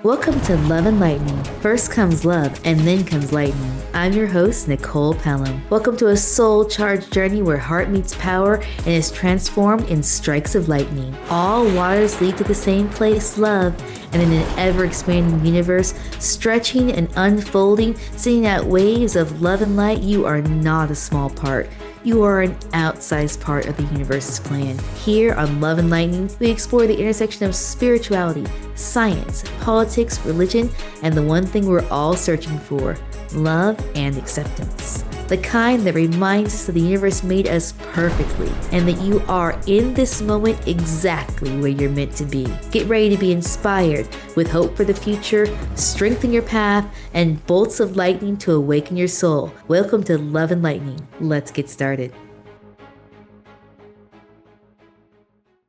Welcome to Love and Lightning. First comes love, and then comes lightning. I'm your host, Nicole Pelham. Welcome to a soul-charged journey where heart meets power and is transformed in strikes of lightning. All waters lead to the same place, love, and in an ever-expanding universe, stretching and unfolding, sending out waves of love and light, you are not a small part. You are an outsized part of the universe's plan. Here on Love and Lightning, we explore the intersection of spirituality, science, politics, religion, and the one thing we're all searching for, love and acceptance. The kind that reminds us that the universe made us perfectly and that you are in this moment exactly where you're meant to be. Get ready to be inspired with hope for the future, strengthen your path, and bolts of lightning to awaken your soul. Welcome to Love and Lightning. Let's get started.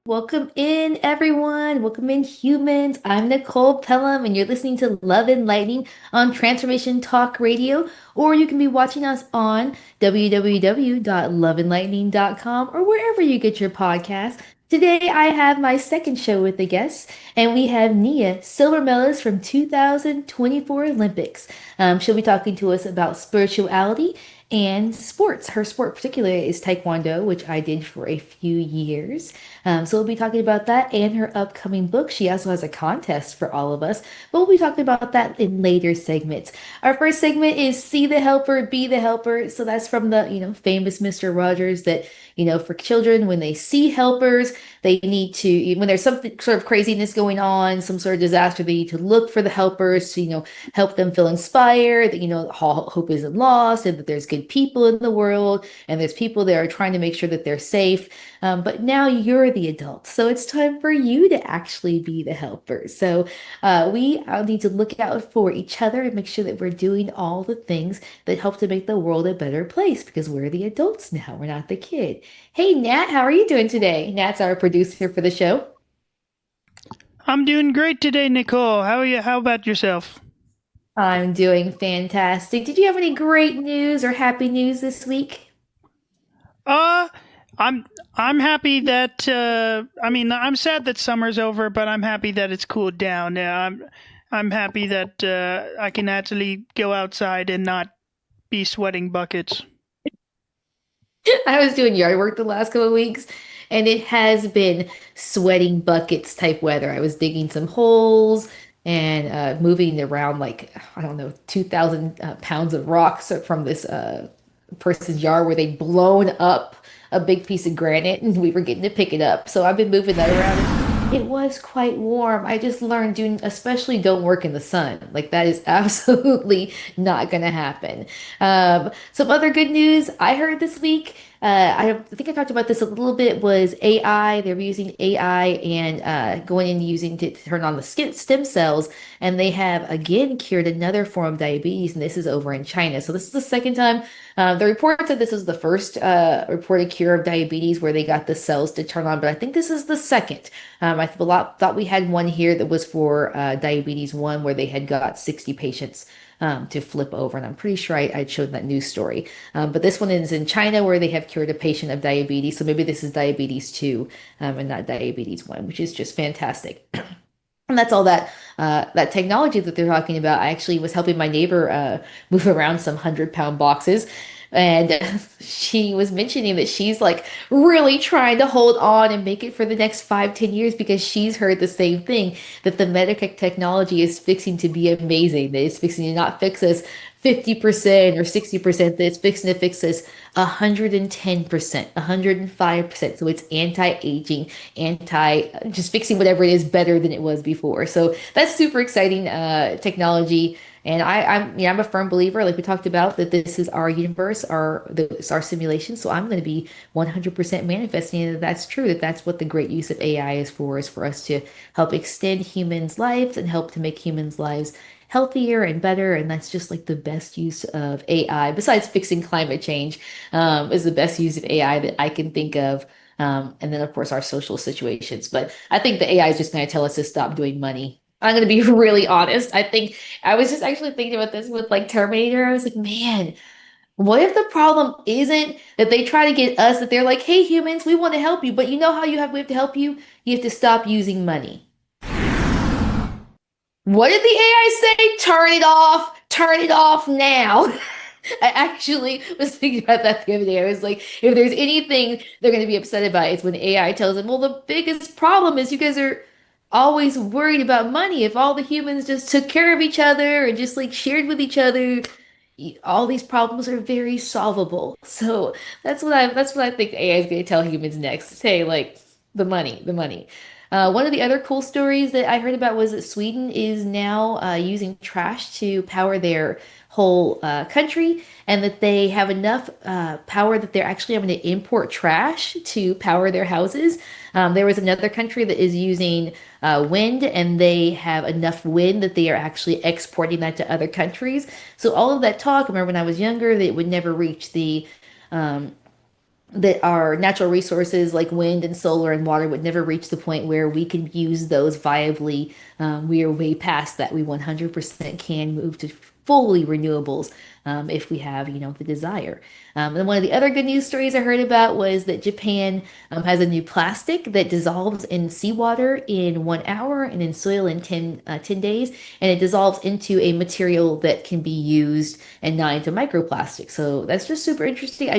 Welcome in, everyone. Welcome in, humans. I'm Nicole Pelham, and you're listening to Love and Lightning on Transformation Talk Radio, or you can be watching us on www.loveandlightning.com or wherever you get your podcasts. Today, I have my second show with the guests, and we have Nia, silver medalist from 2024 Olympics. She'll be talking to us about spirituality and sports. Her sport particularly is Taekwondo, which I did for a few years. So we'll be talking about that and her upcoming book. She also has a contest for all of us, but we'll be talking about that in later segments. Our first segment is See the Helper, Be the Helper. So that's from the, famous Mr. Rogers that, for children, when they see helpers, they need to, when there's something sort of craziness going on, some sort of disaster, they need to look for the helpers to, help them feel inspired, that, hope isn't lost and that there's good people in the world and there's people that are trying to make sure that they're safe. But now you're the adult. So it's time for you to actually be the helper. So we need to look out for each other and make sure that we're doing all the things that help to make the world a better place because we're the adults now. We're not the kid. Hey, Nat, how are you doing today? Nat's our producer for the show. I'm doing great today, Nicole. How are you? How about yourself? I'm doing fantastic. Did you have any great news or happy news this week? Uh, I'm happy that I'm sad that summer's over, but I'm happy that it's cooled down. I'm happy that I can actually go outside and not be sweating buckets. I was doing yard work the last couple of weeks, and it has been sweating buckets type weather. I was digging some holes and moving around like, I don't know, 2,000 pounds of rocks from this person's yard where they'd blown up a big piece of granite and we were getting to pick it up. So I've been moving that around. It was quite warm. I just learned doing, especially don't work in the sun. Like that is absolutely not going to happen. Some other good news I heard this week. I think I talked about this a little bit was AI. They're using AI and going in using to turn on the stem cells. And they have again cured another form of diabetes. And this is over in China. So this is the second time. The report said this is the first reported cure of diabetes where they got the cells to turn on. But I think this is the second. Thought we had one here that was for diabetes 1 where they had got 60 patients to flip over. And I'm pretty sure I showed that news story. But this one is in China where they have cured a patient of diabetes. So maybe this is diabetes 2 and not diabetes 1, which is just fantastic. And that's all that technology that they're talking about. I actually was helping my neighbor move around some 100-pound boxes. And she was mentioning that she's like really trying to hold on and make it for the next 5, 10 years because she's heard the same thing that the medical technology is fixing to be amazing. That it's fixing to not fix us 50% or 60%, that it's fixing to fix us 110%, 105%. So it's anti-aging, just fixing whatever it is better than it was before. So that's super exciting technology. And I'm a firm believer, like we talked about, that this is our universe, it's our simulation. So I'm going to be 100% manifesting that that's true, that that's what the great use of AI is for us to help extend humans' lives and help to make humans' lives healthier and better. And that's just like the best use of AI, besides fixing climate change, is the best use of AI that I can think of. And then, of course, our social situations. But I think the AI is just going to tell us to stop doing money. I'm going to be really honest. I think I was just actually thinking about this with like Terminator. I was like, man, what if the problem isn't that they try to get us, that they're like, hey, humans, we want to help you, but you know how we have to help you? You have to stop using money. What did the AI say? Turn it off. Turn it off now. I actually was thinking about that the other day. I was like, if there's anything they're going to be upset about, it's when AI tells them, well, the biggest problem is you guys are always worried about money. If all the humans just took care of each other and just like shared with each other, all these problems are very solvable. So that's what I think AI is going to tell humans next. Say like the money. One of the other cool stories that I heard about was that Sweden is now using trash to power their whole country, and that they have enough power that they're actually having to import trash to power their houses. There was another country that is using wind, and they have enough wind that they are actually exporting that to other countries. So all of that talk, I remember when I was younger, that it would never reach um, that our natural resources like wind and solar and water would never reach the point where we can use those viably. We are way past that. We 100% can move to fully renewables if we have, the desire. And one of the other good news stories I heard about was that Japan has a new plastic that dissolves in seawater in 1 hour and in soil in 10 days. And it dissolves into a material that can be used and not into microplastic. So that's just super interesting.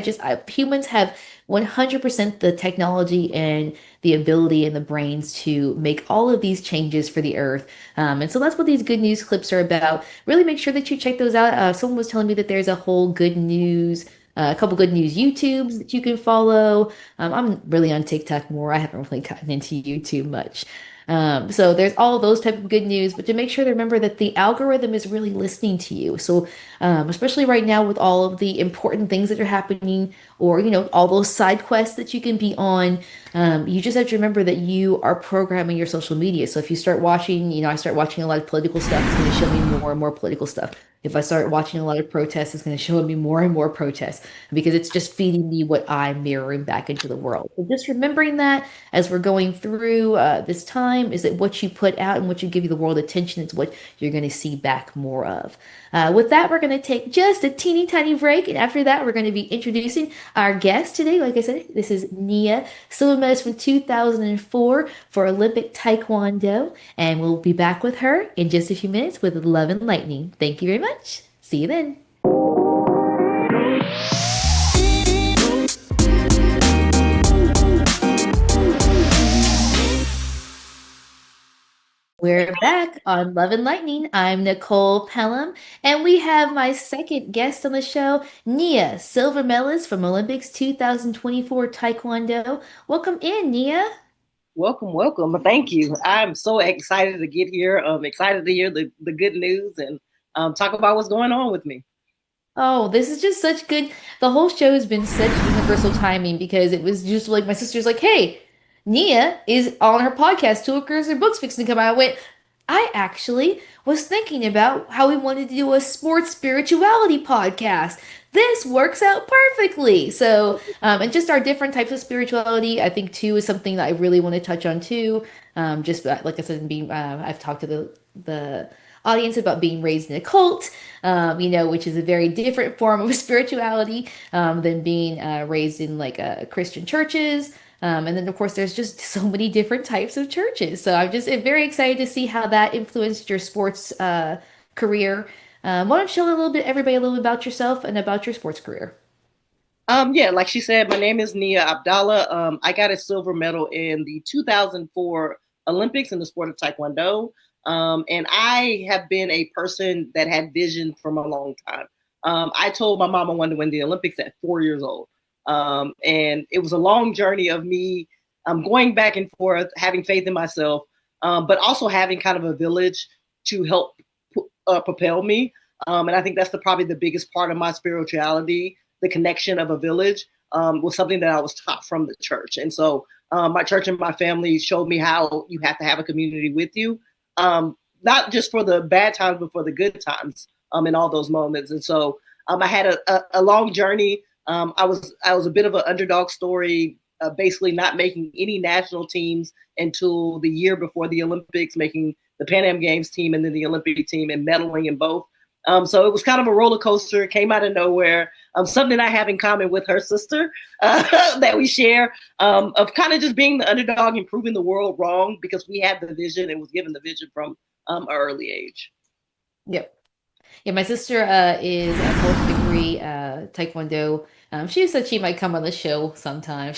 Humans have 100% the technology and the ability and the brains to make all of these changes for the earth. And so that's what these good news clips are about. Really make sure that you check those out. Someone was telling me that there's a couple good news YouTubes that you can follow. I'm really on TikTok more. I haven't really gotten into YouTube much. So there's all of those type of good news, but to make sure to remember that the algorithm is really listening to you. So especially right now with all of the important things that are happening, or all those side quests that you can be on, you just have to remember that you are programming your social media. So if you start watching, I start watching a lot of political stuff, it's going to show me more and more political stuff. If I start watching a lot of protests, it's going to show me more and more protests because it's just feeding me what I'm mirroring back into the world. So just remembering that as we're going through this time is that what you put out and what you give the world attention is what you're going to see back more of. With that, we're going to take just a teeny tiny break. And after that, we're going to be introducing our guest today. Like I said, this is Nia, silver medalist from 2004 for Olympic Taekwondo. And we'll be back with her in just a few minutes with Love and Lightning. Thank you very much. See you then. We're back on Love and Lightning. I'm Nicole Pelham, and we have my second guest on the show, Nia, silver medalist from Olympics 2024 Taekwondo. Welcome in, Nia. Welcome, welcome. Thank you. I'm so excited to get here. I'm excited to hear the good news and talk about what's going on with me. Oh, this is just such good. The whole show has been such universal timing because it was just like my sister's like, hey, Nia is on her podcast, Two Occurs Her Books Fixing to come out. I went, I actually was thinking about how we wanted to do a sports spirituality podcast. This works out perfectly. So, and just our different types of spirituality, I think too is something that I really want to touch on too. Just like I said, I've talked to the audience about being raised in a cult, which is a very different form of spirituality than being raised in like Christian churches. And then, of course, there's just so many different types of churches. So I'm just very excited to see how that influenced your sports career. Why don't you tell everybody a little bit about yourself and about your sports career? Yeah, like she said, my name is Nia Abdullah. I got a silver medal in the 2004 Olympics in the sport of Taekwondo. And I have been a person that had vision from a long time. I told my mom I wanted to win the Olympics at 4 years old. And it was a long journey of me going back and forth, having faith in myself, but also having kind of a village to help propel me. And I think that's probably the biggest part of my spirituality. The connection of a village was something that I was taught from the church. And so my church and my family showed me how you have to have a community with you, not just for the bad times, but for the good times in all those moments. And so I had a long journey. I was a bit of an underdog story, basically not making any national teams until the year before the Olympics, making the Pan Am Games team and then the Olympic team and medaling in both. So it was kind of a roller coaster. It came out of nowhere. Something I have in common with her sister that we share of kind of just being the underdog and proving the world wrong because we had the vision and was given the vision from early age. Yep. Yeah, my sister is a fourth degree Taekwondo. She said she might come on the show sometime.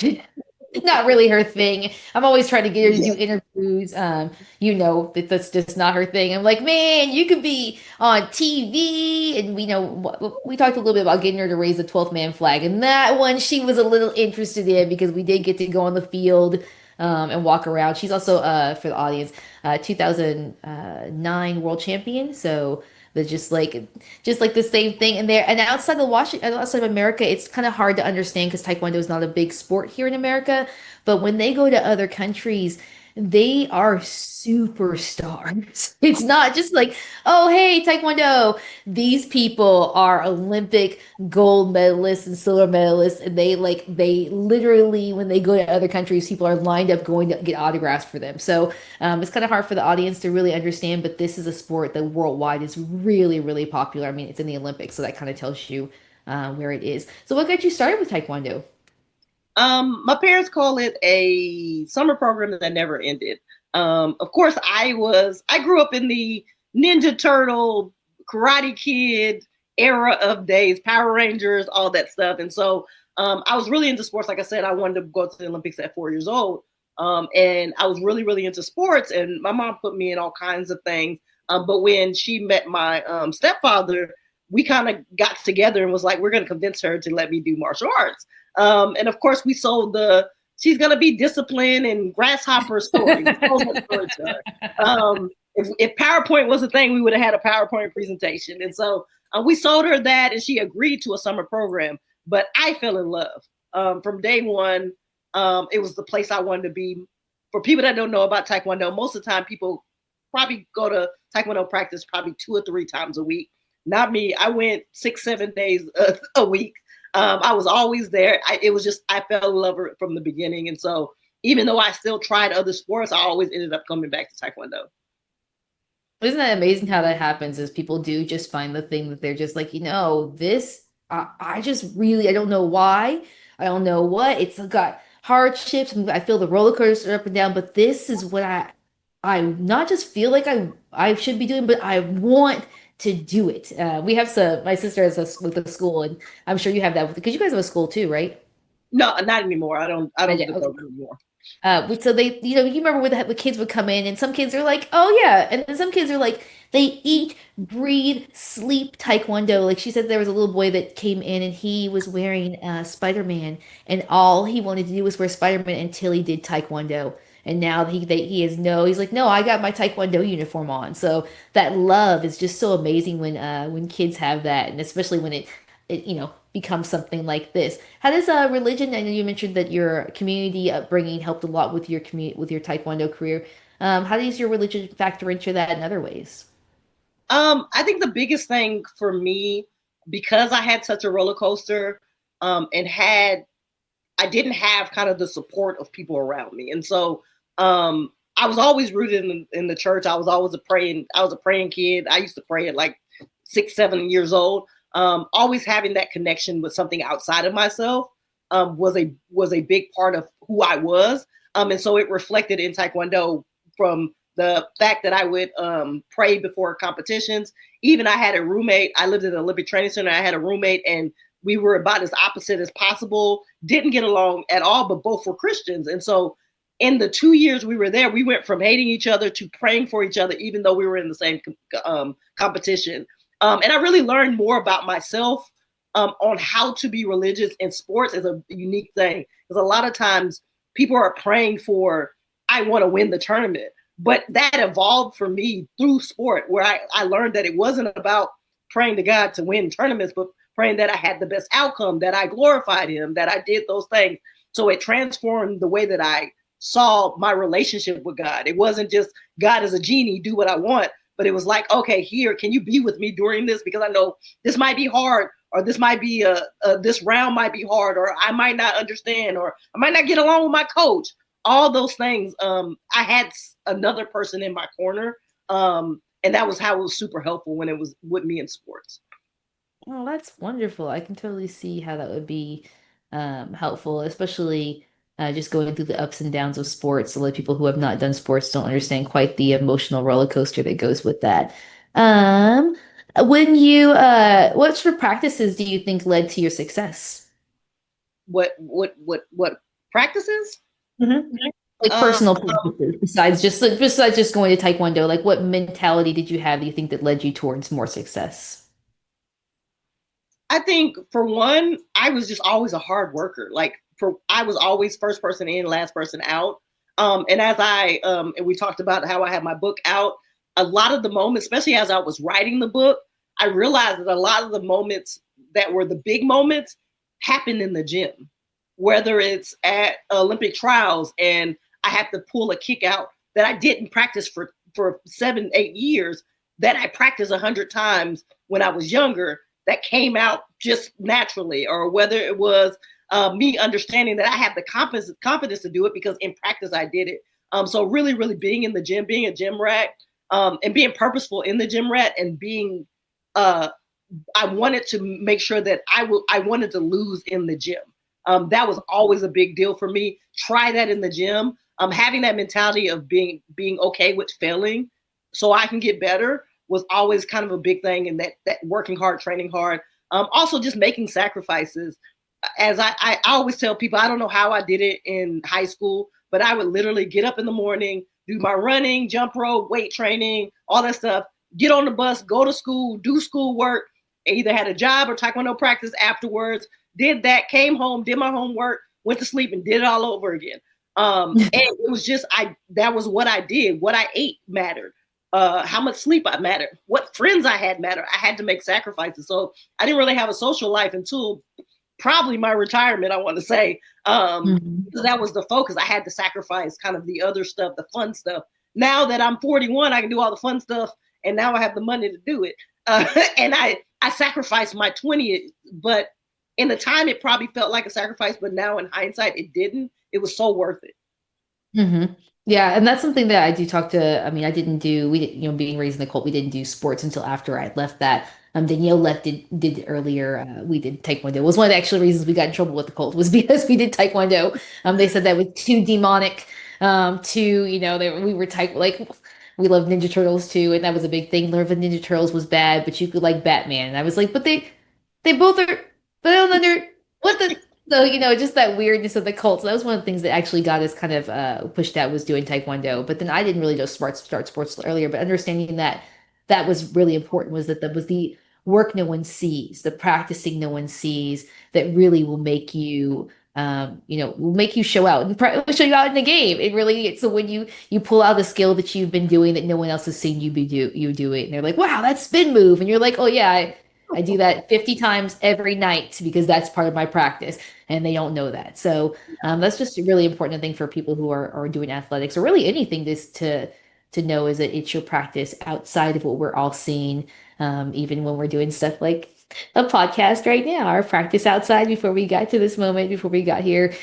Not really her thing. I'm always trying to get her to do Yeah. interviews. That's just not her thing. I'm like, man, you could be on TV, and we talked a little bit about getting her to raise the 12th man flag, and that one she was a little interested in because we did get to go on the field and walk around. She's also for the audience, 2009 world champion. So they're just like the same thing in there. And outside of Washington, outside of America, it's kind of hard to understand because Taekwondo is not a big sport here in America. But when they go to other countries, they are superstars. It's not just like, oh, hey, Taekwondo. These people are Olympic gold medalists and silver medalists, and they literally, when they go to other countries, people are lined up going to get autographs for them. So it's kind of hard for the audience to really understand, but this is a sport that worldwide is really, really popular. I mean, it's in the Olympics, so that kind of tells you where it is. So, what got you started with Taekwondo? My parents call it a summer program that never ended. Of course, I grew up in the Ninja Turtle, Karate Kid era of days, Power Rangers, all that stuff. And so I was really into sports. Like I said, I wanted to go to the Olympics at 4 years old. And I was really, really into sports. And my mom put me in all kinds of things. But when she met my stepfather, we kind of got together and was like, we're going to convince her to let me do martial arts. And of course, we sold she's going to be disciplined and grasshopper story. We sold that story to her. If PowerPoint was a thing, we would have had a PowerPoint presentation. And so we sold her that, and she agreed to a summer program. But I fell in love from day one. It was the place I wanted to be. For people that don't know about Taekwondo, most of the time people probably go to Taekwondo practice probably 2 or 3 times a week. Not me. I went 6, 7 days a week. I was always there. It was just, I fell in love with it from the beginning. And so even though I still tried other sports, I always ended up coming back to Taekwondo. Isn't that amazing how that happens? Is people do just find the thing that they're just like, this, I just really, I don't know why. I don't know what. It's got hardships. And I feel the roller coaster up and down, but this is what I not just feel like I should be doing, but I want to do it. We have my sister has us with the school, and I'm sure you have that because you guys have a school too, right? No, not anymore. I don't Yeah, do the okay. program anymore. So they, you remember when the kids would come in, and some kids are like, "Oh yeah," and then some kids are like, they eat, breathe, sleep Taekwondo. Like she said, there was a little boy that came in, and he was wearing Spider-Man, and all he wanted to do was wear Spider-Man until he did Taekwondo. And now he's like, no, I got my Taekwondo uniform on. So that love is just so amazing when kids have that, and especially when it becomes something like this. How does religion? I know you mentioned that your community upbringing helped a lot with your community with your Taekwondo career. How does your religion factor into that in other ways? I think the biggest thing for me, because I had such a roller coaster, and I didn't have kind of the support of people around me. And so I was always rooted in the church. I was a praying kid. I used to pray at like 6, 7 years old. Always having that connection with something outside of myself was a big part of who I was. And so it reflected in Taekwondo from the fact that I would pray before competitions. Even I had a roommate. I lived in the Olympic Training Center. I had a roommate, and we were about as opposite as possible. Didn't get along at all, but both were Christians. And so in the 2 years we were there, we went from hating each other to praying for each other, even though we were in the same competition. And I really learned more about myself on how to be religious in sports is a unique thing. Because a lot of times people are praying for, I want to win the tournament. But that evolved for me through sport, where I learned that it wasn't about praying to God to win tournaments, but praying that I had the best outcome, that I glorified him, that I did those things. So it transformed the way that I saw my relationship with God. It wasn't just God is a genie, do what I want, but it was like, okay, here, can you be with me during this? Because I know this might be hard, or this might be this round might be hard, or I might not understand, or I might not get along with my coach. All those things. I had another person in my corner, and that was how it was super helpful when it was with me in sports. Oh, that's wonderful. I can totally see how that would be helpful, especially just going through the ups and downs of sports. A lot of people who have not done sports don't understand quite the emotional roller coaster that goes with that. Um, what sort of practices do you think led to your success? What practices? Mhm. Like Um, personal practices besides just going to Taekwondo, like what mentality did you have that you think that led you towards more success? I think for one, I was just always a hard worker. Like I was always first person in, last person out. And as and we talked about how I had my book out, a lot of the moments, especially as I was writing the book, I realized that a lot of the moments that were the big moments happened in the gym, whether it's at Olympic trials and I have to pull a kick out that I didn't practice for 7, 8 years, that I practiced 100 times when I was younger, that came out just naturally, or whether it was me understanding that I have the confidence to do it because in practice I did it. So really, really being in the gym, being a gym rat, and being purposeful in the gym rat, and being, I wanted to make sure that I wanted to lose in the gym. That was always a big deal for me. Try that in the gym. Having that mentality of being okay with failing, so I can get better, was always kind of a big thing. And that working hard, training hard. Also, just making sacrifices. As I always tell people, I don't know how I did it in high school, but I would literally get up in the morning, do my running, jump rope, weight training, all that stuff. Get on the bus, go to school, do school work. Either had a job or Taekwondo practice afterwards. Did that, came home, did my homework, went to sleep, and did it all over again. And it was just that was what I did. What I ate mattered. How much sleep I mattered. What friends I had mattered. I had to make sacrifices. So I didn't really have a social life until probably my retirement, I want to say. Mhm. So that was the focus. I had to sacrifice kind of the other stuff, the fun stuff. Now that I'm 41, I can do all the fun stuff, and now I have the money to do it. And I sacrificed my 20th, but in the time it probably felt like a sacrifice, but now in hindsight it didn't. It was so worth it. hmm Yeah, and that's something that I do talk to. I mean, I didn't do we didn't, being raised in the cult, we didn't do sports until after I left that. Danielle left did earlier. We did Taekwondo. It was one of the actual reasons we got in trouble with the cult was because we did Taekwondo. They said that was too demonic. Too, we were like we loved Ninja Turtles too, and that was a big thing. Love of Ninja Turtles was bad, but you could like Batman. And I was like, but they both are, but I don't under what the so, just that weirdness of the cult. So that was one of the things that actually got us kind of pushed out was doing Taekwondo. But then I didn't really just start sports earlier, but understanding that that was really important was that was the work no one sees, the practicing no one sees that really will make you will make you show out and show you out in the game. So when you pull out the skill that you've been doing that no one else has seen you do it, and they're like, wow, that's spin move, and you're like, oh yeah, I do that 50 times every night because that's part of my practice, and they don't know that. So that's just a really important thing for people who are doing athletics or really anything to know is that it's your practice outside of what we're all seeing, even when we're doing stuff like a podcast right now. Our practice outside before we got to this moment, before we got here,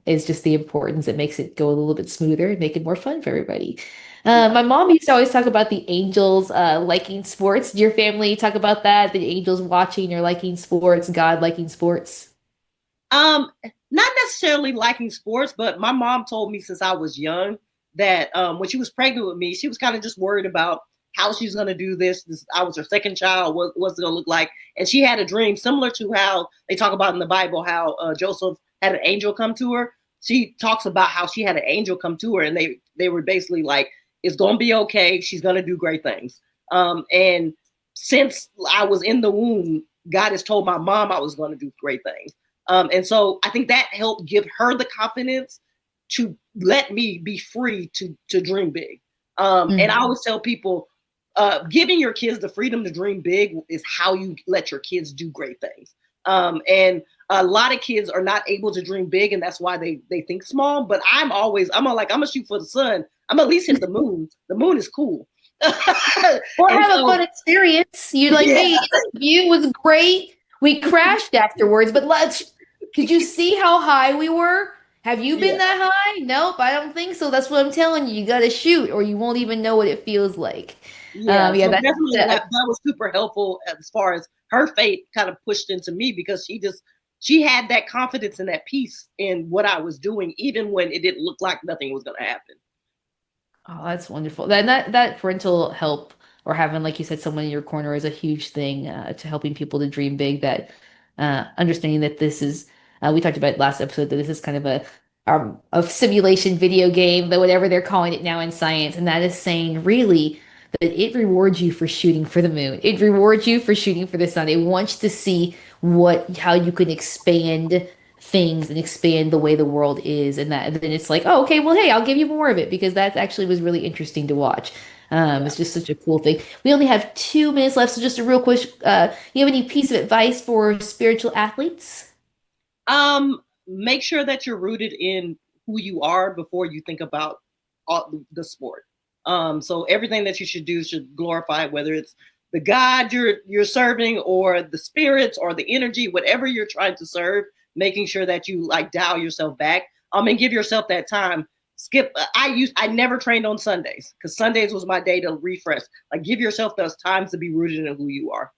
is just the importance that makes it go a little bit smoother and make it more fun for everybody. Yeah. My mom used to always talk about the angels liking sports. Did your family talk about that? The angels watching or liking sports, God liking sports? Not necessarily liking sports, but my mom told me since I was young that when she was pregnant with me, she was kind of just worried about how she's going to do this. I was her second child. What's it going to look like? And she had a dream similar to how they talk about in the Bible, how Joseph had an angel come to her. She talks about how she had an angel come to her, and they were basically like, "It's going to be okay. She's going to do great things." And since I was in the womb, God has told my mom I was going to do great things. And so I think that helped give her the confidence to let me be free to dream big. And I Mhm. always tell people, giving your kids the freedom to dream big is how you let your kids do great things. And a lot of kids are not able to dream big, and that's why they think small. But I'm gonna shoot for the sun. I'm at least hit the moon. The moon is cool. Or And have a so fun experience. You're like, yeah, hey, the view was great. We crashed afterwards, but could you see how high we were? Have you been yeah. that high? Nope, I don't think so. That's what I'm telling you. You got to shoot, or you won't even know what it feels like. Yeah, Yeah, so that's definitely that. that was super helpful as far as her faith kind of pushed into me because she just she had that confidence and that peace in what I was doing, even when it didn't look like nothing was going to happen. Oh, that's wonderful. That parental help or having, like you said, someone in your corner is a huge thing to helping people to dream big. That understanding that this is, we talked about last episode that this is kind of a simulation video game, but whatever they're calling it now in science, and that is saying really that it rewards you for shooting for the moon. It rewards you for shooting for the sun. It wants to see how you can expand things and expand the way the world is, and then it's like, oh, okay, well, hey, I'll give you more of it because that actually was really interesting to watch. Yeah. It's just such a cool thing. We only have 2 minutes left, so just a real quick, you have any piece of advice for spiritual athletes? Make sure that you're rooted in who you are before you think about the sport. So everything that you should do should glorify, whether it's the God you're serving or the spirits or the energy, whatever you're trying to serve, making sure that you like dial yourself back. And give yourself that time. I never trained on Sundays because Sundays was my day to refresh. Like give yourself those times to be rooted in who you are.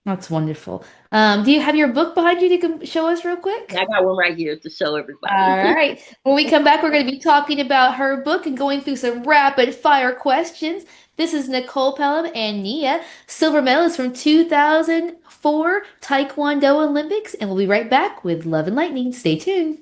That's wonderful. Do you have your book behind you you can show us real quick? I got one right here to show everybody. All right. When we come back, we're going to be talking about her book and going through some rapid fire questions. This is Nicole Pelham and Nia, silver medalist from 2004 Taekwondo Olympics, and we'll be right back with Love and Lightning. Stay tuned.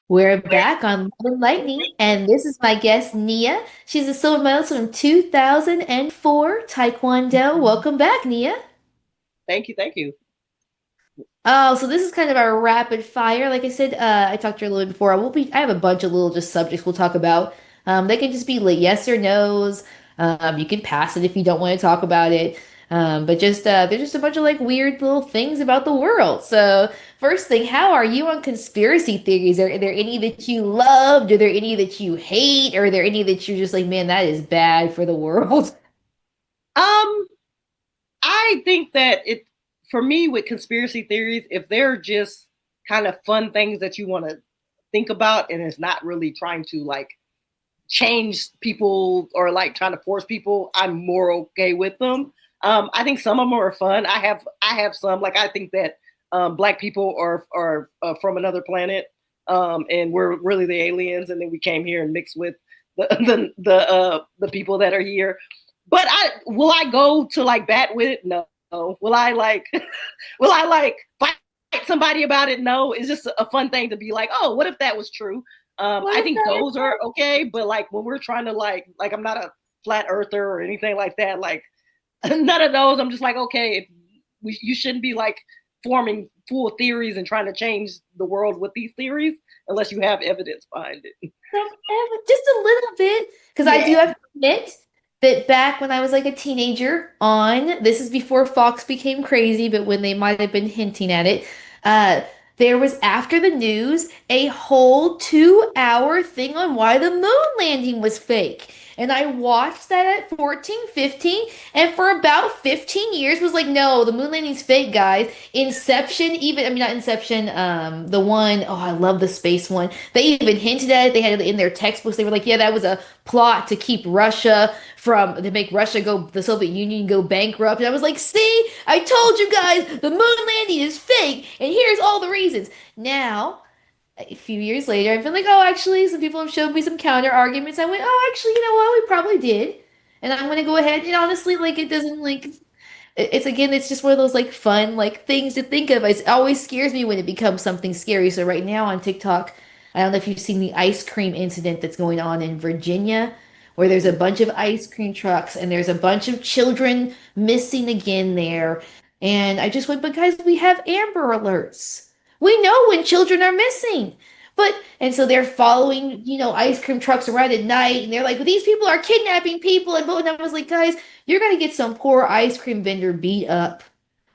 We're back on Love and Lightning, and this is my guest, Nia. She's a silver medalist from 2004 Taekwondo. Welcome back, Nia. Thank you. Thank you. Oh, so this is kind of our rapid fire. Like I said, I talked to her a little bit before. I have a bunch of little just subjects we'll talk about. They can just be like yes or no's. You can pass it if you don't want to talk about it. But just there's just a bunch of like weird little things about the world. So first thing, how are you on conspiracy theories? Are there any that you loved? Are there any that you hate? Or are there any that you're just like, man, that is bad for the world? I think that for me with conspiracy theories, if they're just kind of fun things that you want to think about and it's not really trying to like change people or like trying to force people, I'm more okay with them. I think some of them are fun. I have some like I think that Black people are from another planet, and we're really the aliens, and then we came here and mixed with the people that are here. But will I go to like bat with it? No. Will I like will I like fight somebody about it? No. It's just a fun thing to be like, oh, what if that was true? I think those are okay, but like when we're trying to like I'm not a flat earther or anything like that. Like none of those. I'm just like, okay, you shouldn't be like forming full theories and trying to change the world with these theories unless you have evidence behind it. Just a little bit, because I do have to admit that back when I was like a teenager this is before Fox became crazy, but when they might have been hinting at it, uh, there was after the news a whole 2 hour thing on why the moon landing was fake. And I watched that at 14, 15, and for about 15 years was like, no, the moon landing's fake, guys. Inception, even, I mean, not Inception, the one, oh, I love the space one. They even hinted at it. They had it in their textbooks. They were like, yeah, that was a plot to keep to make Russia the Soviet Union go bankrupt. And I was like, see, I told you guys, the moon landing is fake, and here's all the reasons. Now, a few years later, I've been like, oh, actually, some people have showed me some counter arguments. I went, oh, actually, you know what? We probably did. And I'm gonna go ahead and honestly, like, it doesn't like it's again, it's just one of those like fun like things to think of. It always scares me when it becomes something scary. So right now on TikTok, I don't know if you've seen the ice cream incident that's going on in Virginia, where there's a bunch of ice cream trucks and there's a bunch of children missing again there. And I just went, but guys, we have Amber Alerts. We know when children are missing. And so they're following, ice cream trucks around at night, and they're like, well, these people are kidnapping people. And I was like, guys, you're gonna get some poor ice cream vendor beat up.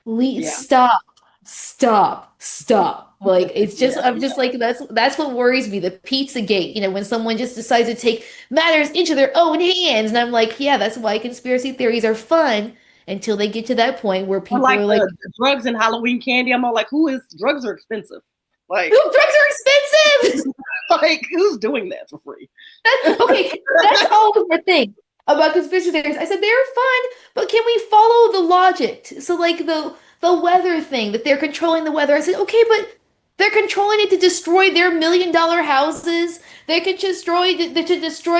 Yeah. Stop, stop, stop. Like it's just, Yeah. I'm just like, that's what worries me. The Pizza Gate, when someone just decides to take matters into their own hands. And I'm like, yeah, that's why conspiracy theories are fun until they get to that point where people like are like, the drugs and Halloween candy. I'm all like, drugs are expensive. Like drugs are expensive. Like, who's doing that for free? That's okay. That's always the thing about conspiracy theories. I said they're fun, but can we follow the logic? So like the weather thing that they're controlling the weather. I said okay, but they're controlling it to destroy their $1 million houses. They can destroy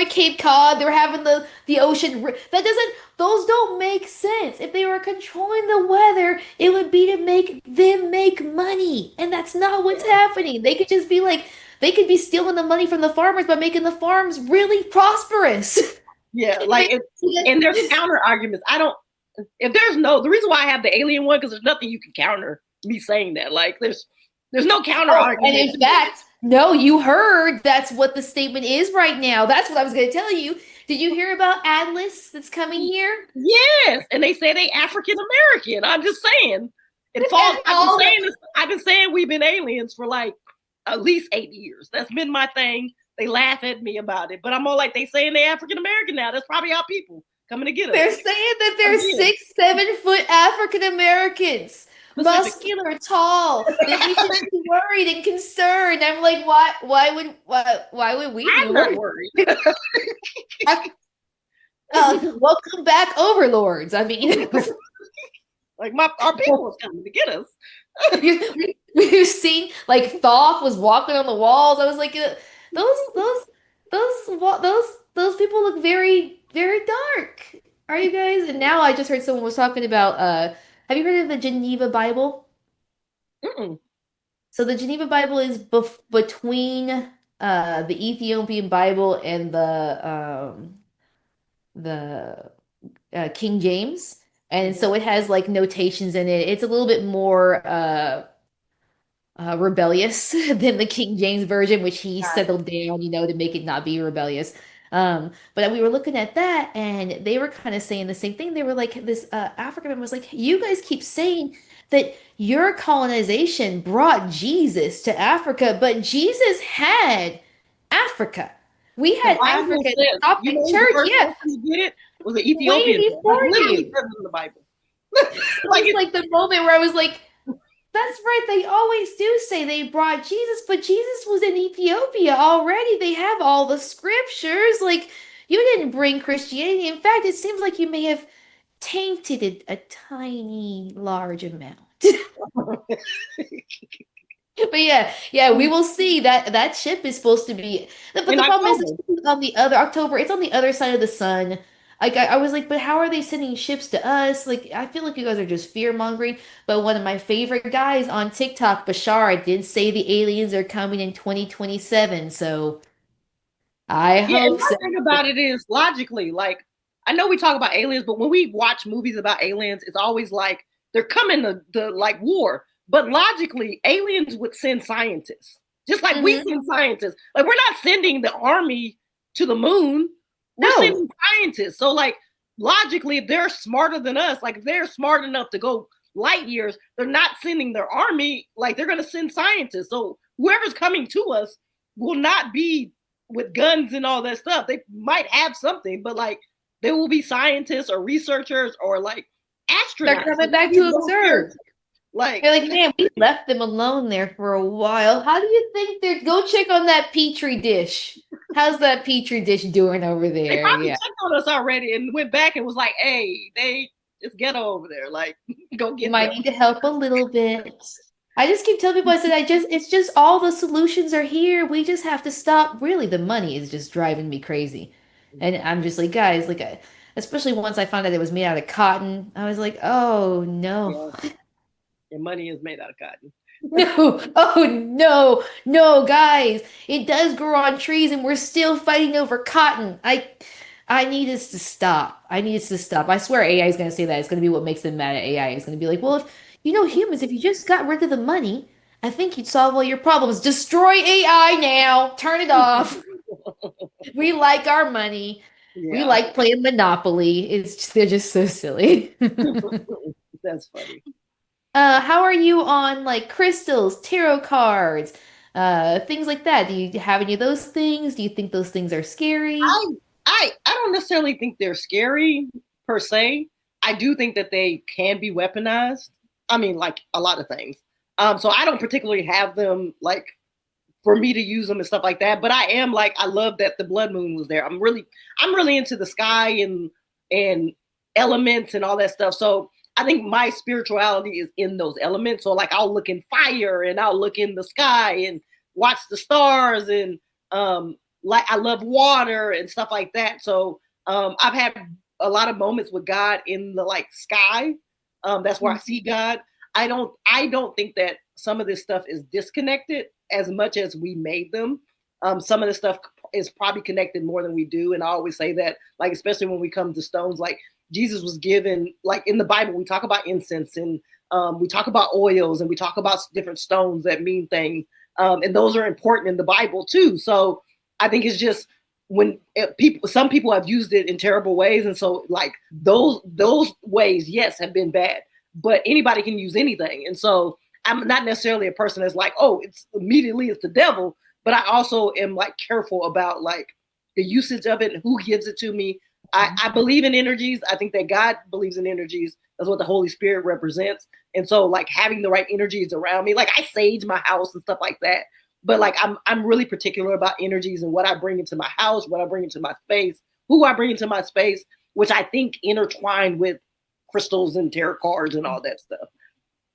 Cape Cod. They're having the ocean. That doesn't. Those don't make sense. If they were controlling the weather, it would be to make them make money, and that's not what's happening. They could just be like. They could be stealing the money from the farmers by making the farms really prosperous. Yeah, like, and there's counter arguments. The reason why I have the alien one, because there's nothing you can counter me saying that. Like, there's no counter argument. And in fact, no, you heard that's what the statement is right now. That's what I was going to tell you. Did you hear about Atlas that's coming here? Yes, and they say they African American. I'm just saying. I've been saying we've been aliens for like at least 8 years. That's been my thing. They laugh at me about it, but I'm all like, they saying they African American now. That's probably our people coming to get us. They're saying that they're 6, 7 foot African Americans, muscular, tall. That we should be worried and concerned. I'm like, why would we be worried? Welcome back, overlords. I mean, like our people was coming to get us. We've seen like Thoth was walking on the walls. I was like, those people look very, very dark. Are you guys? And now I just heard someone was talking about have you heard of the Geneva Bible? Mm-mm. So the Geneva Bible is between the Ethiopian Bible and the King James. And so it has like notations in it. It's a little bit more rebellious than the King James version, which he settled down, to make it not be rebellious. But we were looking at that, and they were kind of saying the same thing. They were like, this African was like, you guys keep saying that your colonization brought Jesus to Africa, but Jesus had Africa. We had Africa in the Coptic church. Yeah, it was an Ethiopian. Way before you. In the Bible. It's like the moment where I was like, that's right. They always do say they brought Jesus, but Jesus was in Ethiopia already. They have all the scriptures. Like, you didn't bring Christianity. In fact, it seems like you may have tainted it a tiny, large amount. But yeah, we will see that ship is supposed to be. But the problem is it's on the other October. It's on the other side of the sun. Like I was like, but how are they sending ships to us? Like I feel like you guys are just fear mongering. But one of my favorite guys on TikTok, Bashar, did say the aliens are coming in 2027. So I hope so. The thing about it is logically, like I know we talk about aliens, but when we watch movies about aliens, it's always like they're coming to like war. But logically, aliens would send scientists, just like we send scientists. Like we're not sending the army to the moon. We're sending scientists. So like logically, if they're smarter than us, like if they're smart enough to go light years, they're not sending their army. Like they're going to send scientists. So whoever's coming to us will not be with guns and all that stuff. They might have something, but like there will be scientists or researchers or like astronauts. They're coming back to observe. Like, you're like, man, we left them alone there for a while. How do you think they're go check on that petri dish? How's that petri dish doing over there? They probably checked on us already and went back and was like, hey, they just ghetto over there. Like, go get might need to help a little bit. I just keep telling people, I said, it's just all the solutions are here. We just have to stop. Really, the money is just driving me crazy. And I'm just like, guys, like, especially once I found out it was made out of cotton, I was like, oh no. Yeah. Your money is made out of cotton. No, oh no, guys. It does grow on trees and we're still fighting over cotton. I need us to stop. I swear AI is going to say that. It's going to be what makes them mad at AI. It's going to be like, well, if humans, if you just got rid of the money, I think you'd solve all your problems. Destroy AI now. Turn it off. We like our money. Yeah. We like playing Monopoly. They're just so silly. That's funny. How are you on like crystals, tarot cards, things like that? Do you have any of those things? Do you think those things are scary? I don't necessarily think they're scary per se. I do think that they can be weaponized. I mean, like a lot of things. So I don't particularly have them like for me to use them and stuff like that. But I am like, I love that the blood moon was there. I'm really into the sky and elements and all that stuff. So I think my spirituality is in those elements. So like I'll look in fire and I'll look in the sky and watch the stars and like I love water and stuff like that. So I've had a lot of moments with God in the like sky. That's where I see God. I don't think that some of this stuff is disconnected as much as we made them. Some of this stuff is probably connected more than we do. And I always say that, like, especially when we come to stones, like Jesus was given, like in the Bible, we talk about incense and we talk about oils and we talk about different stones that mean things. And those are important in the Bible too. So I think it's just when some people have used it in terrible ways. And so like those ways, yes, have been bad, but anybody can use anything. And so I'm not necessarily a person that's like, oh, it's the devil, but I also am like careful about like the usage of it and who gives it to me. I believe in energies. I think that God believes in energies. That's what the Holy Spirit represents. And so like having the right energies around me, like I sage my house and stuff like that. But like I'm really particular about energies and what I bring into my house, what I bring into my space, who I bring into my space, which I think intertwined with crystals and tarot cards and all that stuff.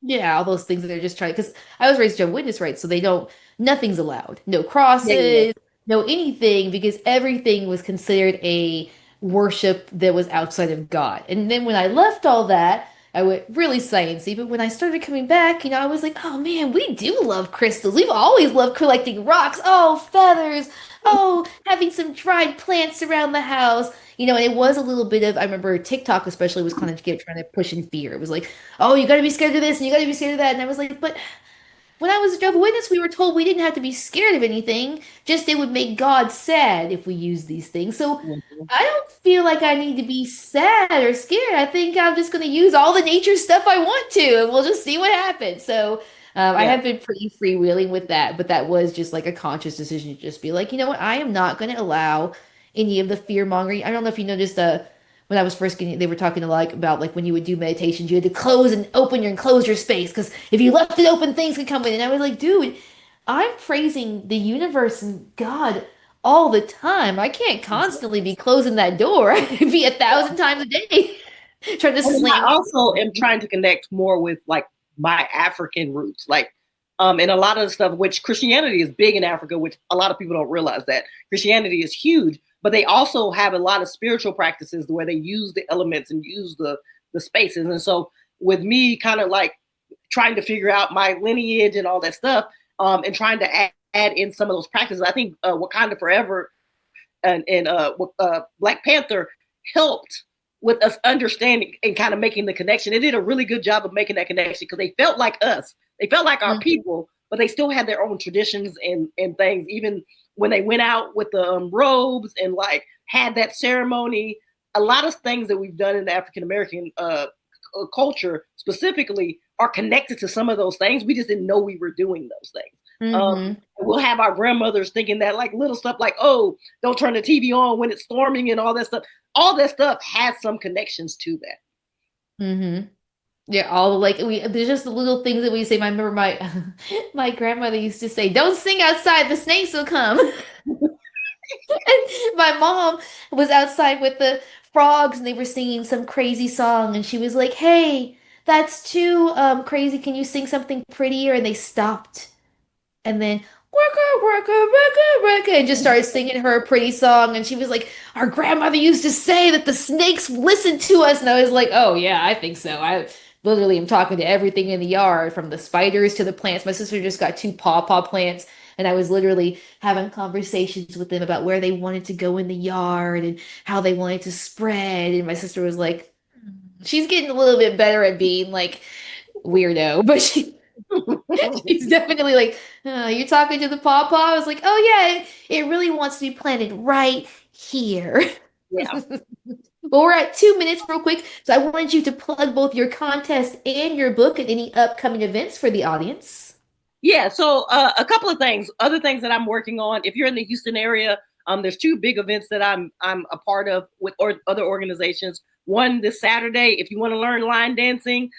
Yeah, all those things that they're just trying, because I was raised Jehovah's Witness, right? So they don't, nothing's allowed. No Yeah, yeah. crosses, no anything, because everything was considered a worship that was outside of God. And then when I left all that, I went really sciencey. But when I started coming back, I was like, oh man, we do love crystals. We've always loved collecting rocks. Oh, feathers. Oh, having some dried plants around the house. And it was a little bit of, I remember TikTok especially was kind of trying to push in fear. It was like, oh, you got to be scared of this and you got to be scared of that. And I was like, but when I was a Jehovah's Witness, we were told we didn't have to be scared of anything, just it would make God sad if we use these things. So Mhm. I don't feel like I need to be sad or scared. I think I'm just going to use all the nature stuff I want to, and we'll just see what happens. So I Yeah. have been pretty freewheeling with that, but that was just like a conscious decision to just be like, you know what, I am not going to allow any of the fear mongering. I don't know if you noticed when I was first getting, they were talking like about like when you would do meditations, you had to close and open your and close your space because if you left it open, things could come in. And I was like, dude, I'm praising the universe and God all the time. I can't constantly be closing that door. I could be 1,000 times a day trying to And slam. I also am trying to connect more with like my African roots, like and a lot of the stuff, which Christianity is big in Africa, which a lot of people don't realize that Christianity is huge, but they also have a lot of spiritual practices where they use the elements and use the spaces. And so with me kind of like trying to figure out my lineage and all that stuff, and trying to add in some of those practices, I think Wakanda Forever and Black Panther helped with us understanding and kind of making the connection. It did a really good job of making that connection because they felt like us. They felt like our people, but they still had their own traditions and things. Even when they went out with the robes and like had that ceremony, a lot of things that we've done in the African American culture specifically are connected to some of those things. We just didn't know we were doing those things. Mm-hmm. We'll have our grandmothers thinking that like little stuff like, oh, don't turn the TV on when it's storming and all that stuff. All that stuff has some connections to that. Mm-hmm. Yeah, all the like there's just the little things that we say. I remember my my grandmother used to say, "Don't sing outside, the snakes will come." And my mom was outside with the frogs and they were singing some crazy song and she was like, "Hey, that's too crazy. Can you sing something prettier?" And they stopped. And then worker, worker, worker, worker, and just started singing her a pretty song. And she was like, "Our grandmother used to say that the snakes listened to us." And I was like, "Oh yeah, I think so. I literally am talking to everything in the yard, from the spiders to the plants." My sister just got two pawpaw plants, and I was literally having conversations with them about where they wanted to go in the yard and how they wanted to spread. And my sister was like, she's getting a little bit better at being like weirdo, but she's definitely like, you're talking to the pawpaw. I was like, oh yeah, it really wants to be planted right here. Yeah. Well, we're at 2 minutes real quick. So I wanted you to plug both your contest and your book and any upcoming events for the audience. Yeah, so a couple of things, other things that I'm working on. If you're in the Houston area, there's two big events that I'm a part of with other organizations. One this Saturday, if you want to learn line dancing,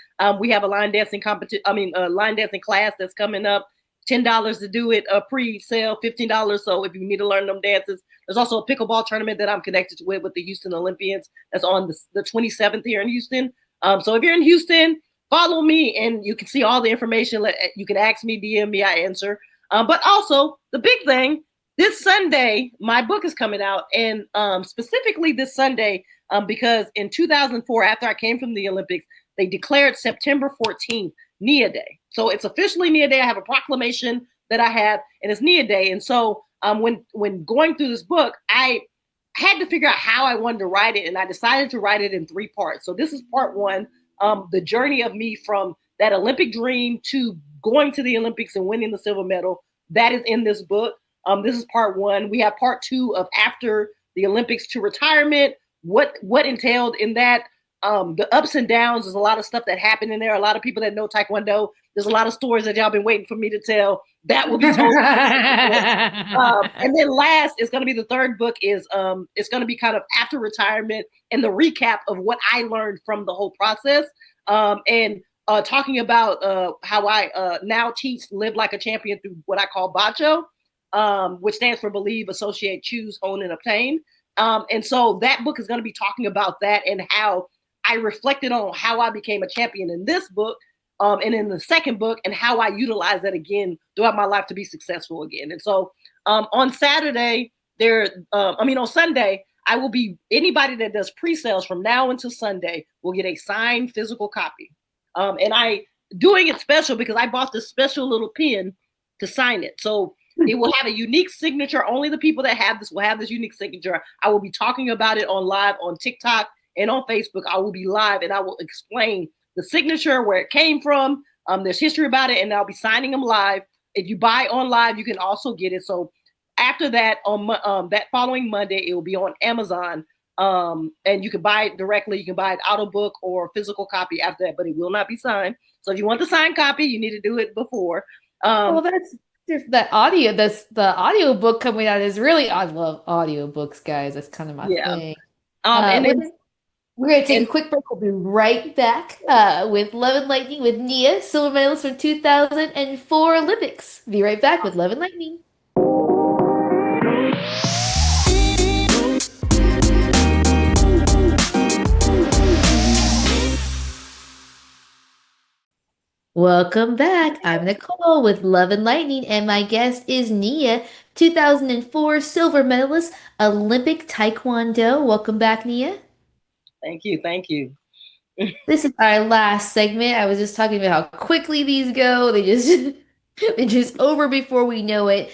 we have a line dancing competition. I mean, a line dancing class that's coming up. $10 to do it, a pre-sale, $15. So if you need to learn them dances, there's also a pickleball tournament that I'm connected with the Houston Olympians. That's on the 27th here in Houston. So if you're in Houston, follow me and you can see all the information. You can ask me, DM me, I answer. But also the big thing, this Sunday, my book is coming out, and specifically this Sunday, because in 2004, after I came from the Olympics, they declared September 14th Nia Day. So it's officially Nia Day. I have a proclamation that I have, and it's Nia Day. And so when going through this book, I had to figure out how I wanted to write it, and I decided to write it in 3 parts. So this is part 1, the journey of me from that Olympic dream to going to the Olympics and winning the silver medal. That is in this book. This is part 1. We have part 2 of after the Olympics to retirement, what entailed in that, the ups and downs. There's a lot of stuff that happened in there. A lot of people that know Taekwondo, there's a lot of stories that y'all been waiting for me to tell. That will be told. And then last is going to be the 3rd book is it's going to be kind of after retirement and the recap of what I learned from the whole process. And talking about how I now teach Live Like a Champion through what I call Bacho, which stands for Believe, Associate, Choose, Hone, and Obtain. And so that book is going to be talking about that and how I reflected on how I became a champion in this book, and in the 2nd book, and how I utilize that again throughout my life to be successful again. And so on Saturday, on Sunday, I will be, anybody that does pre-sales from now until Sunday will get a signed physical copy. And I doing it special because I bought this special little pen to sign it. So it will have a unique signature. Only the people that have this will have this unique signature. I will be talking about it on live on TikTok and on Facebook. I will be live and I will explain the signature, where it came from. There's history about it, and I'll be signing them live. If you buy on live, you can also get it. So after that, on that following Monday, it will be on Amazon. And you can buy it directly. You can buy it auto book or physical copy after that, but it will not be signed. So if you want the signed copy, you need to do it before. Well, that's the audio. The audio book coming out is really. I love audio books, guys. That's kind of my thing. And then, we're going to take a quick break. We'll be right back with Love and Lightning with Nia, silver medalist from 2004 Olympics. Be right back with Love and Lightning. Welcome back. I'm Nicole with Love and Lightning, and my guest is Nia, 2004 silver medalist, Olympic Taekwondo. Welcome back, Nia. Thank you. Thank you. This is our last segment. I was just talking about how quickly these go. They're just over before we know it.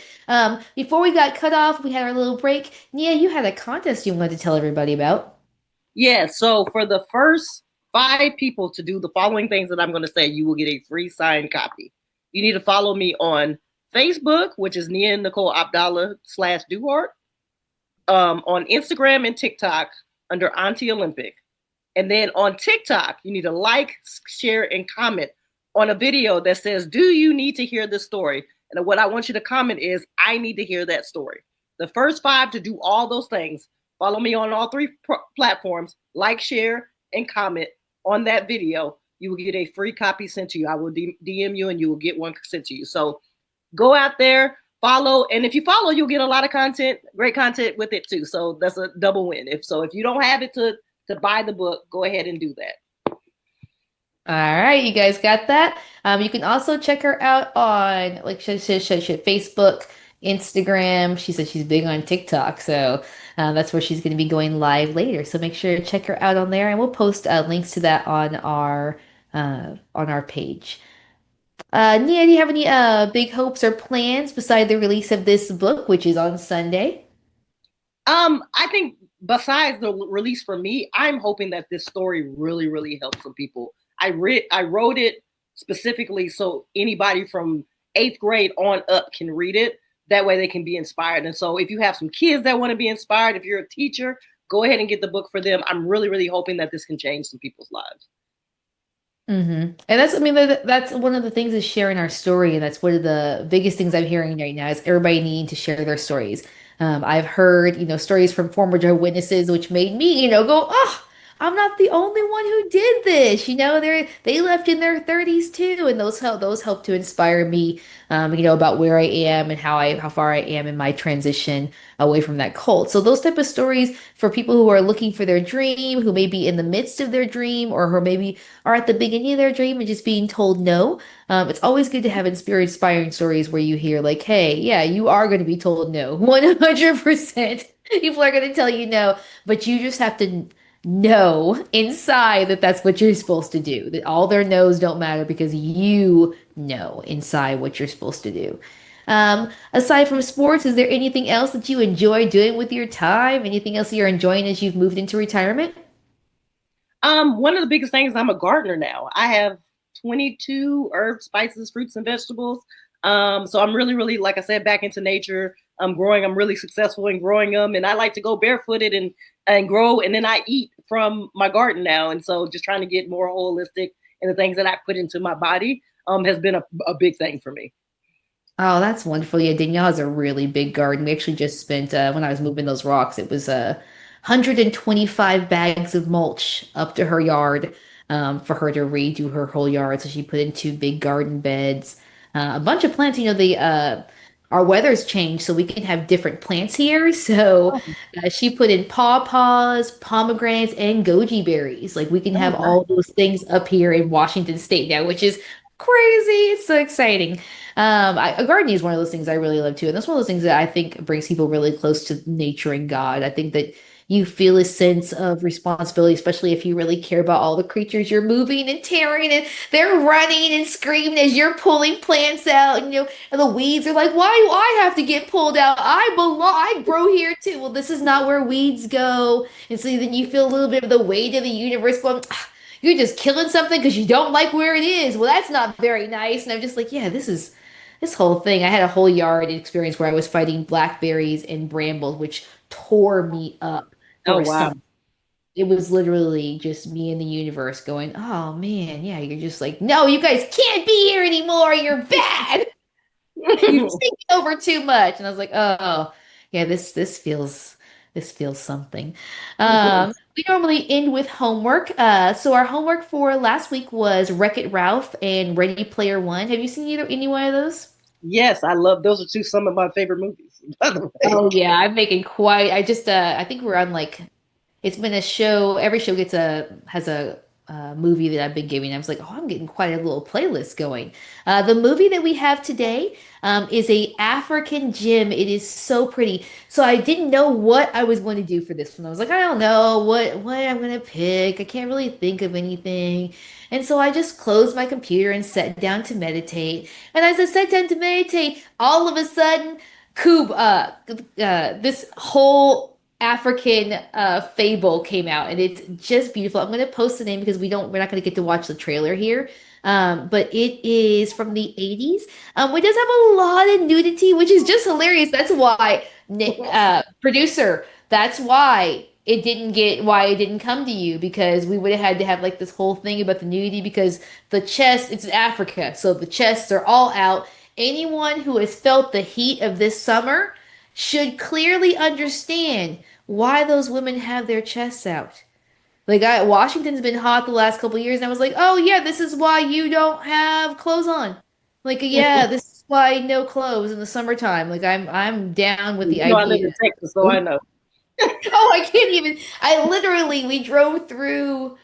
Before we got cut off, we had our little break. Nia, you had a contest you wanted to tell everybody about. Yeah, so for the first 5 people to do the following things that I'm going to say, you will get a free signed copy. You need to follow me on Facebook, which is Nia Nicole Abdullah /Duhart. On Instagram and TikTok under Auntie Olympic. And then on TikTok, you need to like, share, and comment on a video that says, do you need to hear this story? And what I want you to comment is, I need to hear that story. The first 5 to do all those things, follow me on all 3 platforms, like, share, and comment on that video. You will get a free copy sent to you. I will DM you and you will get one sent to you. So go out there, follow, and if you follow, you'll get a lot of content, great content with it too. So that's a double win. If you don't have it to buy the book, go ahead and do that. All right, you guys got that. You can also check her out on Facebook, Instagram. She said she's big on TikTok, so that's where she's going to be going live later. So make sure to check her out on there, and we'll post links to that on our page. Nia, do you have any big hopes or plans beside the release of this book, which is on Sunday? I think besides the release for me, I'm hoping that this story really, really helps some people. I wrote it specifically so anybody from 8th grade on up can read it. That way they can be inspired. And so if you have some kids that want to be inspired, if you're a teacher, go ahead and get the book for them. I'm really, really hoping that this can change some people's lives. Mm-hmm. And that's one of the things is sharing our story, and that's one of the biggest things I'm hearing right now is everybody needing to share their stories. I've heard, stories from former Jehovah's Witnesses, which made me, go, oh, I'm not the only one who did this. They left in their 30s too, and those help to inspire me, about where I am and how far I am in my transition away from that cult. So those type of stories for people who are looking for their dream, who may be in the midst of their dream, or who maybe are at the beginning of their dream and just being told no. It's always good to have inspiring stories where you hear like, hey, yeah, you are going to be told no, 100%. People are going to tell you no, but you just have to know inside that that's what you're supposed to do. That all their no's don't matter because you know inside what you're supposed to do. Aside from sports, is there anything else that you enjoy doing with your time? Anything else that you're enjoying as you've moved into retirement? One of the biggest things, I'm a gardener now. I have 22 herbs, spices, fruits, and vegetables. So I'm really, really, like I said, back into nature. I'm growing. I'm really successful in growing them, and I like to go barefooted and grow, and then I eat from my garden now. And so, just trying to get more holistic in the things that I put into my body has been a big thing for me. Oh, that's wonderful. Yeah, Danielle has a really big garden. We actually just spent, when I was moving those rocks, it was 125 bags of mulch up to her yard for her to redo her whole yard. So she put in two big garden beds, a bunch of plants. Our weather's changed, so we can have different plants here. So Oh, she put in pawpaws, pomegranates, and goji berries. Like we can oh, have nice. all those things up here in Washington State now, which is crazy. It's so exciting. Gardening is one of those things I really love too, and that's one of those things that I think brings people really close to nature and God. I think that you feel a sense of responsibility, especially if you really care about all the creatures you're moving and tearing, and they're running and screaming as you're pulling plants out. And the weeds are like, "Why do I have to get pulled out? I belong. I grow here too." Well, this is not where weeds go, and so then you feel a little bit of the weight of the universe going. You're just killing something because you don't like where it is. Well, that's not very nice. And I'm just like, yeah, this whole thing. I had a whole yard experience where I was fighting blackberries and brambles, which tore me up for Oh, a wow. summer. It was literally just me and the universe going, oh man, yeah, you're just like, no, you guys can't be here anymore. You're bad. You're taking over too much. And I was like, oh, yeah, this feels something. We normally end with homework. So our homework for last week was Wreck-It Ralph and Ready Player One. Have you seen any one of those? Yes, I love those are two some of my favorite movies, by the way. Oh yeah, I'm making quite. I think we're on like it's been a show. Every show has a movie that I've been giving. I was like, oh, I'm getting quite a little playlist going. The movie that we have today is a African gem. It is so pretty. So I didn't know what I was going to do for this one. I was like, I don't know what I'm going to pick. I can't really think of anything. And so I just closed my computer and sat down to meditate. And as I sat down to meditate, all of a sudden, this whole African fable came out, and it's just beautiful. I'm going to post the name because we're not going to get to watch the trailer here. But it is from the 80s. It does have a lot of nudity, which is just hilarious. That's why, producer, that's why it didn't come to you, because we would have had to have like this whole thing about the nudity because the chest, it's in Africa, so the chests are all out. Anyone who has felt the heat of this summer should clearly understand why those women have their chests out. Like Washington's been hot the last couple of years, and I was like, oh yeah, this is why you don't have clothes on. Like yeah, this is why no clothes in the summertime. Like I'm down with the I live idea. in Texas, so I know. Oh, I can't even. We drove through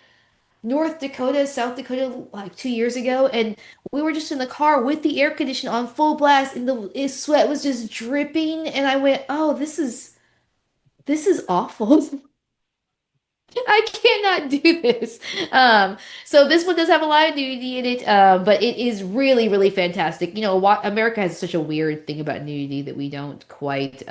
North Dakota, South Dakota like 2 years ago, and we were just in the car with the air conditioner on full blast, and the sweat was just dripping, and I went, oh, this is awful. I cannot do this. So this one does have a lot of nudity in it, but it is really, really fantastic. America has such a weird thing about nudity that we don't quite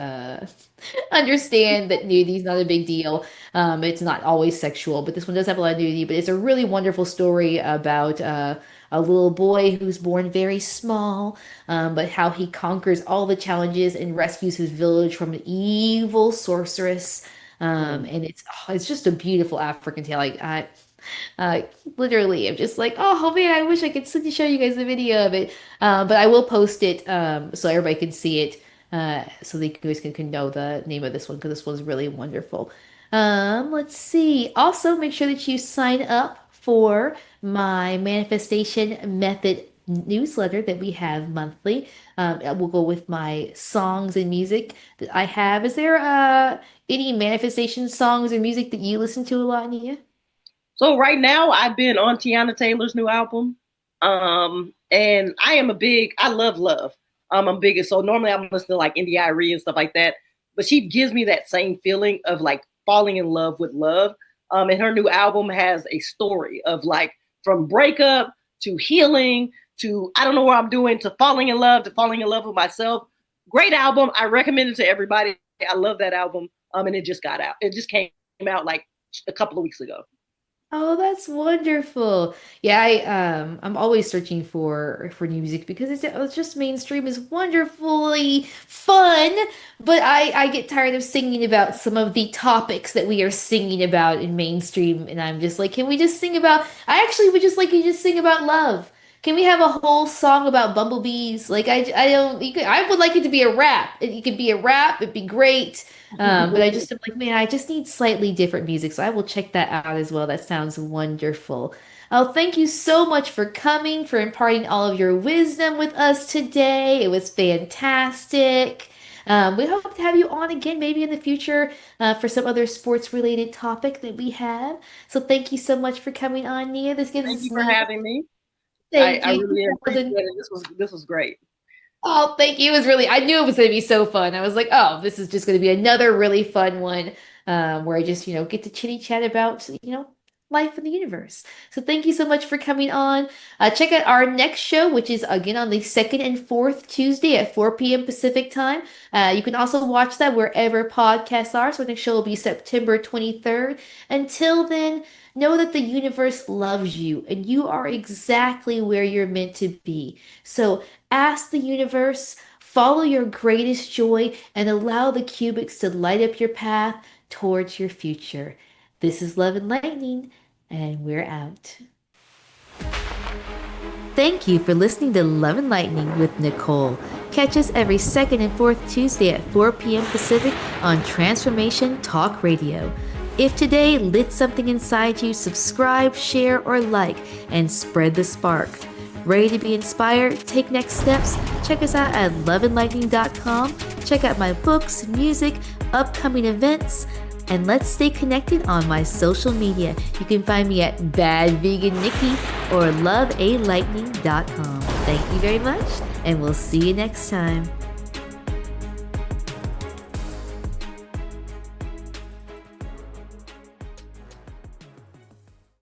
understand that nudity is not a big deal. It's not always sexual, but this one does have a lot of nudity. But it's a really wonderful story about a little boy who's born very small, but how he conquers all the challenges and rescues his village from an evil sorceress. And it's just a beautiful African tale. Like uh, literally, I'm just like, oh man, I wish I could show you guys the video of it. But I will post it so everybody can see it, so they guys can know the name of this one because this one's really wonderful. Let's see. Also, make sure that you sign up for my manifestation method newsletter that we have monthly. We'll go with my songs and music that I have. Is there any manifestation songs or music that you listen to a lot, Nia? So right now I've been on Tiana Taylor's new album. And I love love. I'm big, so normally I'm listening to like Indie Irie and stuff like that. But she gives me that same feeling of like falling in love with love. And her new album has a story of like from breakup to healing to I don't know what I'm doing to falling in love to falling in love with myself. Great album. I recommend it to everybody. I love that album. And it just got out. It just came out like a couple of weeks ago. Oh, that's wonderful. Yeah, I'm always searching for new music because it's just mainstream is wonderfully fun, but I get tired of singing about some of the topics that we are singing about in mainstream, and I'm just like, can we just sing about? I actually would just like you to just sing about love. Can we have a whole song about bumblebees? Like I don't I would like it to be a rap. It could be a rap. It'd be great. But I just am like, man, I just need slightly different music. So I will check that out as well. That sounds wonderful. Oh, thank you so much for coming, for imparting all of your wisdom with us today. It was fantastic. We hope to have you on again, maybe in the future, for some other sports related topic that we have. So thank you so much for coming on, Nia. This gives Thank us you for having me. thank I you. really appreciate it. This was great. Oh, thank you. It was really, I knew it was going to be so fun. I was like, oh, this is just going to be another really fun one where I just, get to chitty chat about, life in the universe. So thank you so much for coming on. Check out our next show, which is again on the second and fourth Tuesday at 4 p.m. Pacific time. You can also watch that wherever podcasts are. So our next show will be September 23rd. Until then, know that the universe loves you and you are exactly where you're meant to be. So ask the universe, follow your greatest joy, and allow the cubics to light up your path towards your future. This is Love and Lightning, and we're out. Thank you for listening to Love and Lightning with Nicole. Catch us every second and fourth Tuesday at 4 p.m. Pacific on Transformation Talk Radio. If today lit something inside you, subscribe, share, or like, and spread the spark. Ready to be inspired? Take next steps? Check us out at loveandlightning.com. Check out my books, music, upcoming events, and let's stay connected on my social media. You can find me at Bad Vegan Nikki or lovealightning.com. Thank you very much, and we'll see you next time.